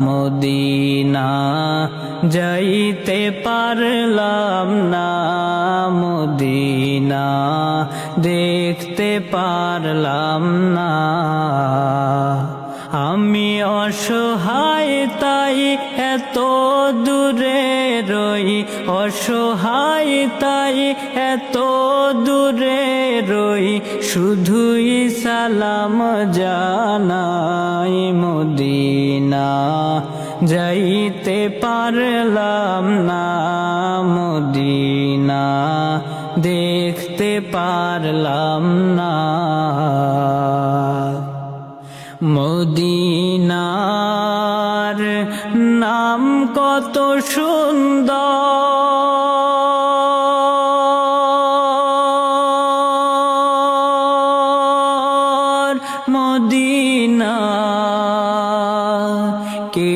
Medina যাইতে পারলাম না, মদিনা দেখতে পারলাম না। আমি অসহায় তাই এত দূরে রই, অসহায় তাই এত দূরে রই, শুধুই সালাম জানাই। মদিনা যাইতে পারলাম না, মদিনা দেখতে পারলাম না। মদিনার নাম কত সুন্দর, মদিনা কে